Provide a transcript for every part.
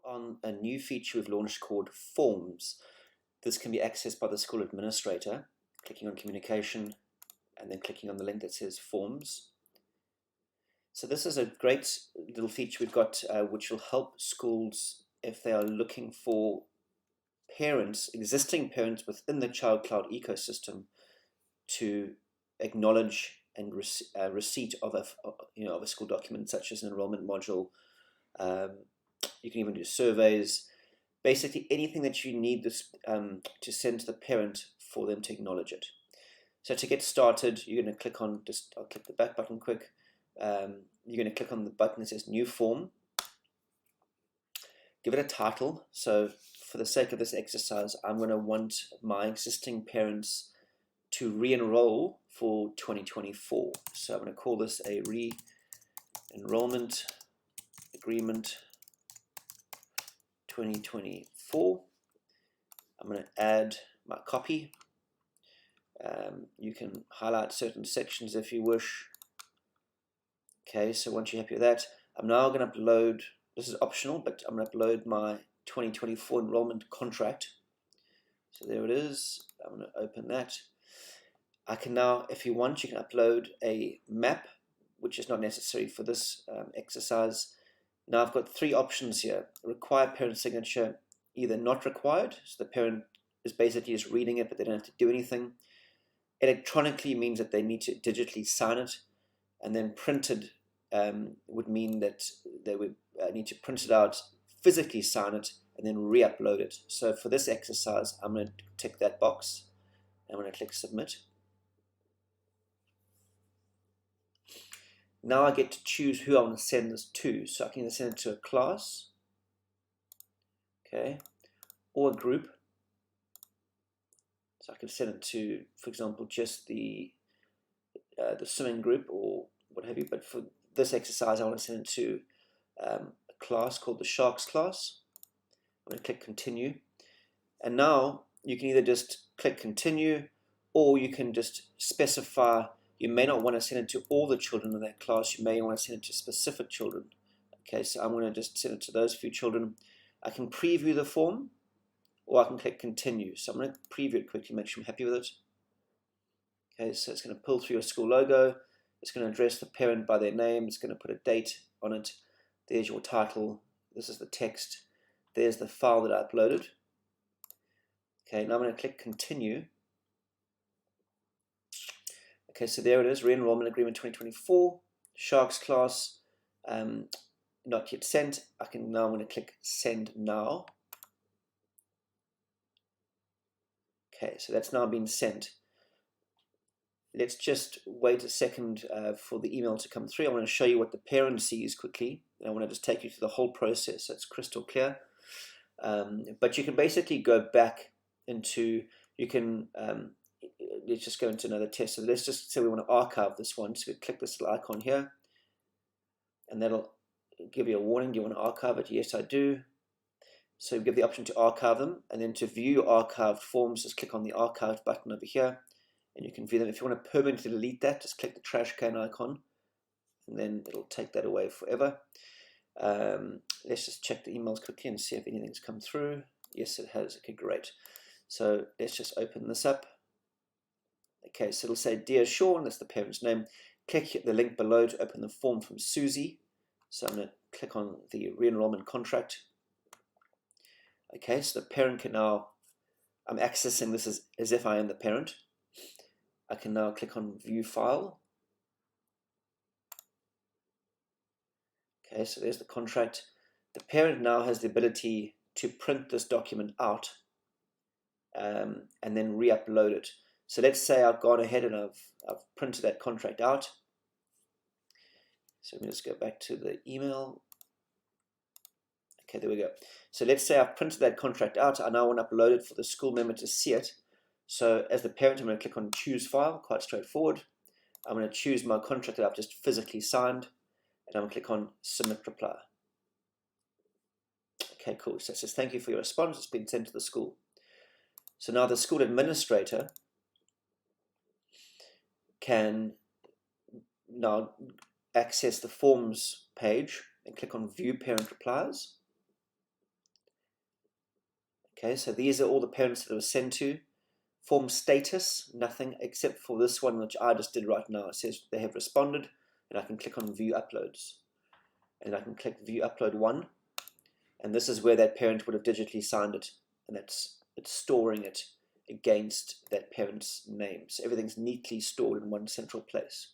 on a new feature we've launched called Forms. This can be accessed by the school administrator, clicking on Communication and then clicking on the link that says Forms. So this is a great little feature we've got which will help schools if they are looking for parents, existing parents within the Child Cloud ecosystem, to acknowledge and receipt of a school document such as an enrollment module. You can even do surveys, basically anything that you need this to send to the parent for them to acknowledge it. So to get started, you're going to click on, I'll click the back button quick. You're going to click on the button that says New Form. Give it a title. So for the sake of this exercise, I'm going to want my existing parents to re-enroll for 2024. So I'm going to call this a re-enrollment agreement 2024. I'm going to add my copy. You can highlight certain sections if you wish. Okay, so once you're happy with that, I'm now going to upload, this is optional, but I'm going to upload my 2024 enrollment contract. So there it is. I'm going to open that. I can now, if you want, you can upload a map, which is not necessary for this exercise. Now I've got three options here. Required parent signature, either not required, so the parent is basically just reading it, but they don't have to do anything. Electronically means that they need to digitally sign it, and then printed would mean that they would need to print it out, physically sign it, and then re-upload it. So for this exercise, I'm going to tick that box. I'm going to click Submit. Now I get to choose who I want to send this to. So I can either send it to a class, okay, or a group. So I can send it to, for example, just the swimming group or what have you. But for this exercise, I want to send it to a class called the Sharks class. I'm going to click Continue. And now you can either just click Continue, or you can just specify. You may not want to send it to all the children in that class. You may want to send it to specific children. Okay, so I'm going to just send it to those few children. I can preview the form, or I can click Continue. So I'm going to preview it quickly, make sure I'm happy with it. Okay, so it's going to pull through your school logo. It's going to address the parent by their name. It's going to put a date on it. There's your title. This is the text. There's the file that I uploaded. Okay, now I'm going to click Continue. Okay, so there it is, Re-enrollment Agreement 2024, Sharks class, not yet sent. I'm going to click Send Now. Okay, so that's now been sent. Let's just wait a second for the email to come through. I want to show you what the parent sees quickly. I want to just take you through the whole process so it's crystal clear. But you can basically go back into, you can, let's just go into another test. So let's just say we want to archive this one. So we click this little icon here, and that'll give you a warning. Do you want to archive it? Yes, I do. So we give the option to archive them, and then to view archived forms, just click on the archive button over here, and you can view them. If you want to permanently delete that, just click the trash can icon, and then it'll take that away forever. Let's just check the emails quickly and see if anything's come through. Yes, it has. Okay, great. So let's just open this up. Okay, so it'll say, Dear Sean, that's the parent's name. Click the link below to open the form from Susie. So I'm going to click on the re-enrollment contract. Okay, so the parent can now, I'm accessing this as if I am the parent. I can now click on View File. Okay, so there's the contract. The parent now has the ability to print this document out and then re-upload it. So let's say I've gone ahead and I've printed that contract out. So let me just go back to the email. Okay, there we go. So let's say I've printed that contract out. I now want to upload it for the school member to see it. So as the parent, I'm going to click on Choose File, quite straightforward. I'm going to choose my contract that I've just physically signed, and I'm going to click on Submit Reply. Okay, cool. So it says, thank you for your response. It's been sent to the school. So now the school administrator can now access the forms page and click on View Parent Replies. Okay, so these are all the parents that it was sent to. Form status, nothing except for this one, which I just did right now. It says they have responded, and I can click on View Uploads. And I can click View Upload 1, and this is where that parent would have digitally signed it, and it's storing it against that parent's name. So everything's neatly stored in one central place.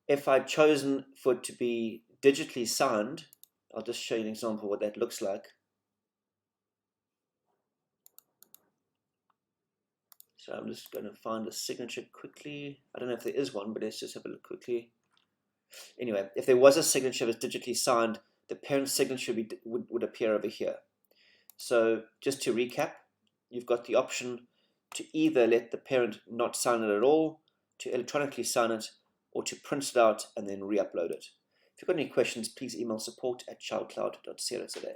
If I'd chosen for it to be digitally signed, I'll just show you an example of what that looks like. So I'm just going to find a signature quickly. I don't know if there is one, but let's just have a look quickly. Anyway, if there was a signature that's digitally signed, the parent's signature would appear over here. So just to recap, you've got the option to either let the parent not sign it at all, to electronically sign it, or to print it out and then re-upload it. If you've got any questions, please email support@childcloud.co.za.